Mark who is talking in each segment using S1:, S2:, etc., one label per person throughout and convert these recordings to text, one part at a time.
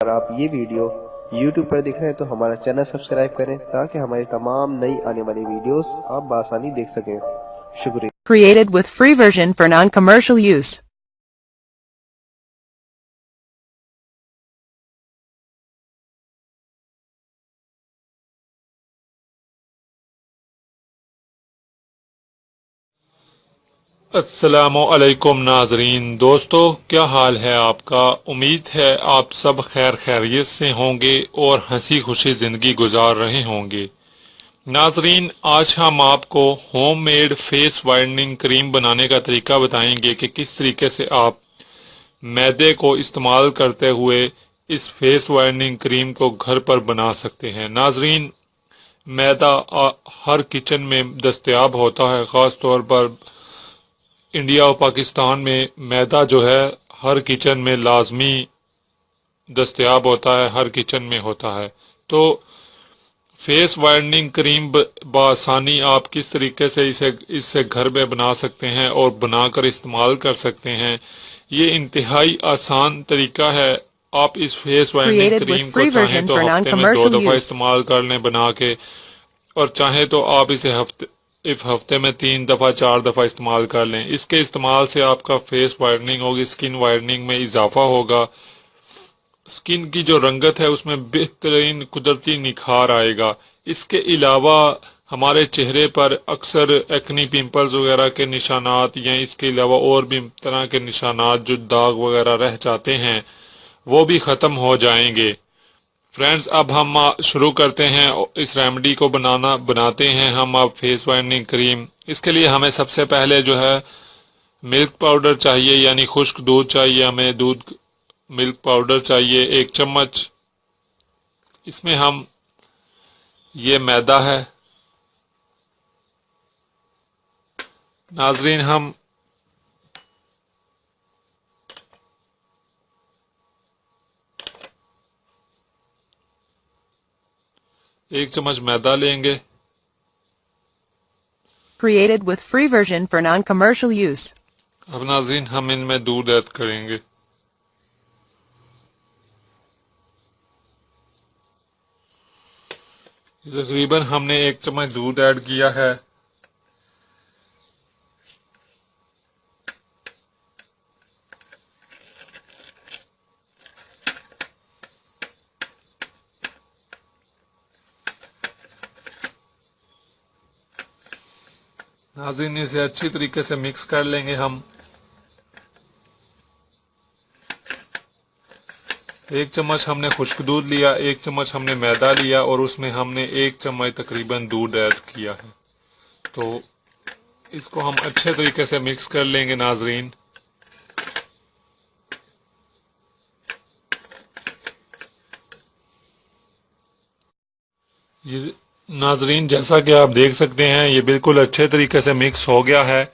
S1: اگر آپ یہ ویڈیو YouTube پر دیکھ رہے ہیں تو ہمارا چینل سبسکرائب کریں تاکہ ہماری تمام نئی آنے والی ویڈیوز آپ بآسانی دیکھ سکیں. شکریہ.
S2: Created with free version for non-commercial use.
S3: السلام علیکم ناظرین. دوستو کیا حال ہے آپ کا؟ امید ہے آپ سب خیر خیریت سے ہوں گے اور ہنسی خوشی زندگی گزار رہے ہوں گے. ناظرین آج ہم آپ کو ہوم میڈ فیس وائٹننگ کریم بنانے کا طریقہ بتائیں گے کہ کس طریقے سے آپ میدے کو استعمال کرتے ہوئے اس فیس وائٹننگ کریم کو گھر پر بنا سکتے ہیں. ناظرین میدا ہر کچن میں دستیاب ہوتا ہے، خاص طور پر انڈیا اور پاکستان میں میدا جو ہے ہر کچن میں لازمی دستیاب ہوتا ہے، ہر کچن میں ہوتا ہے. تو فیس وائٹننگ کریم بآسانی آپ کس طریقے سے اس سے گھر میں بنا سکتے ہیں اور بنا کر استعمال کر سکتے ہیں. یہ انتہائی آسان طریقہ ہے. آپ اس فیس وائٹننگ کریم کو چاہیں تو ہفتے میں 2 دفعہ استعمال کر لیں بنا کے، اور چاہیں تو آپ اسے ہفتے میں 3 دفعہ 4 دفعہ استعمال کر لیں. اس کے استعمال سے آپ کا فیس وائٹننگ ہوگی، اسکن وائٹننگ میں اضافہ ہوگا، اسکن کی جو رنگت ہے اس میں بہترین قدرتی نکھار آئے گا. اس کے علاوہ ہمارے چہرے پر اکثر ایکنی پمپلز وغیرہ کے نشانات یا اس کے علاوہ اور بھی طرح کے نشانات جو داغ وغیرہ رہ جاتے ہیں وہ بھی ختم ہو جائیں گے. فرینڈز اب ہم شروع کرتے ہیں اس ریمیڈی کو بناتے ہیں ہم اب فیس وائٹننگ کریم. اس کے لیے ہمیں سب سے پہلے جو ہے ملک پاؤڈر چاہیے، یعنی خشک دودھ چاہیے. ہمیں ملک پاؤڈر چاہیے 1 چمچ. اس میں ہم یہ میدا ہے. ناظرین ہم ایک چمچ میدا لیں گے.
S2: Created with free version for non-commercial use.
S3: اب ناظرین ہم ان میں دودھ ایڈ کریں گے. تقریباً ہم نے 1 چمچ دودھ ایڈ کیا ہے. ناظرین اسے اچھی طریقے سے مکس کر لیں گے ہم. 1 چمچ ہم نے خشک دودھ لیا، 1 چمچ ہم نے میدا لیا اور اس میں ہم نے 1 چمچ تقریباً دودھ ایڈ کیا ہے. تو اس کو ہم اچھے طریقے سے مکس کر لیں گے. ناظرین جیسا کہ آپ دیکھ سکتے ہیں یہ بالکل اچھے طریقے سے مکس ہو گیا ہے.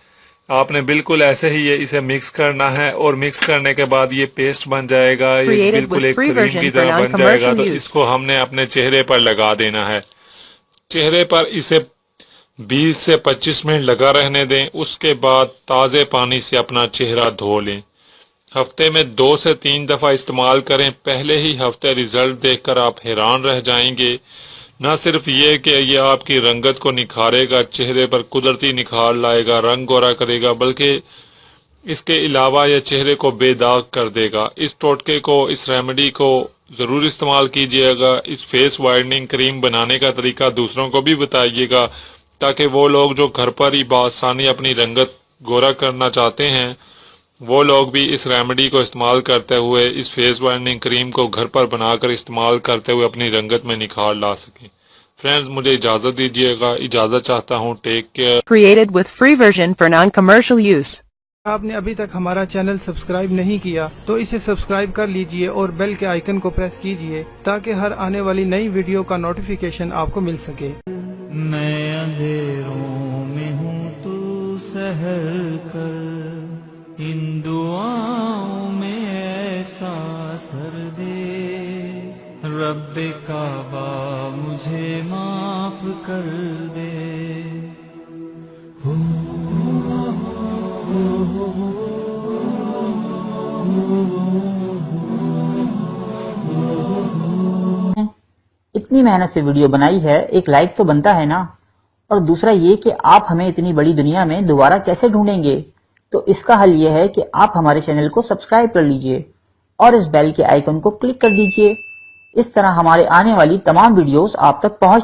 S3: آپ نے بالکل ایسے ہی اسے مکس کرنا ہے اور مکس کرنے کے بعد یہ پیسٹ بن جائے گا، یہ بالکل ایک کریم کی طرح بن جائے گا. تو اس کو ہم نے اپنے چہرے پر لگا دینا ہے. چہرے پر اسے 20 سے 25 منٹ لگا رہنے دیں. اس کے بعد تازے پانی سے اپنا چہرہ دھو لیں. ہفتے میں 2 سے 3 دفعہ استعمال کریں. پہلے ہی ہفتے رزلٹ دیکھ کر آپ حیران رہ جائیں گے. نہ صرف یہ کہ یہ آپ کی رنگت کو نکھارے گا، چہرے پر قدرتی نکھار لائے گا، رنگ گورا کرے گا، بلکہ اس کے علاوہ یہ چہرے کو بے داغ کر دے گا. اس ٹوٹکے کو، اس ریمیڈی کو ضرور استعمال کیجیے گا. اس فیس وائٹننگ کریم بنانے کا طریقہ دوسروں کو بھی بتائیے گا تاکہ وہ لوگ جو گھر پر ہی بآسانی اپنی رنگت گورا کرنا چاہتے ہیں وہ لوگ بھی اس ریمیڈی کو استعمال کرتے ہوئے، اس فیس وائٹننگ کریم کو گھر پر بنا کر استعمال کرتے ہوئے اپنی رنگت میں نکھار لا سکیں. فرینڈز مجھے اجازت دیجیے گا، اجازت چاہتا ہوں. Take care.
S2: Created with free version for non-commercial use.
S4: آپ نے ابھی تک ہمارا چینل سبسکرائب نہیں کیا تو اسے سبسکرائب کر لیجئے اور بیل کے آئیکن کو پریس کیجئے تاکہ ہر آنے والی نئی ویڈیو کا نوٹیفیکیشن آپ کو مل سکے.
S5: میں اندھیروں میں ہوں تو سحر کر، ان دعاؤں میں ایسا سر دے، رب کعبہ مجھے معاف کر دے.
S6: اتنی محنت سے ویڈیو بنائی ہے، ایک لائک تو بنتا ہے نا۔ اور دوسرا یہ کہ آپ ہمیں اتنی بڑی دنیا میں دوبارہ کیسے ڈھونڈیں گے؟ تو اس کا حل یہ ہے کہ آپ ہمارے چینل کو سبسکرائب کر لیجئے اور اس بیل کے آئیکن کو کلک کر دیجئے۔ اس طرح ہمارے آنے والی تمام ویڈیوز آپ تک پہنچ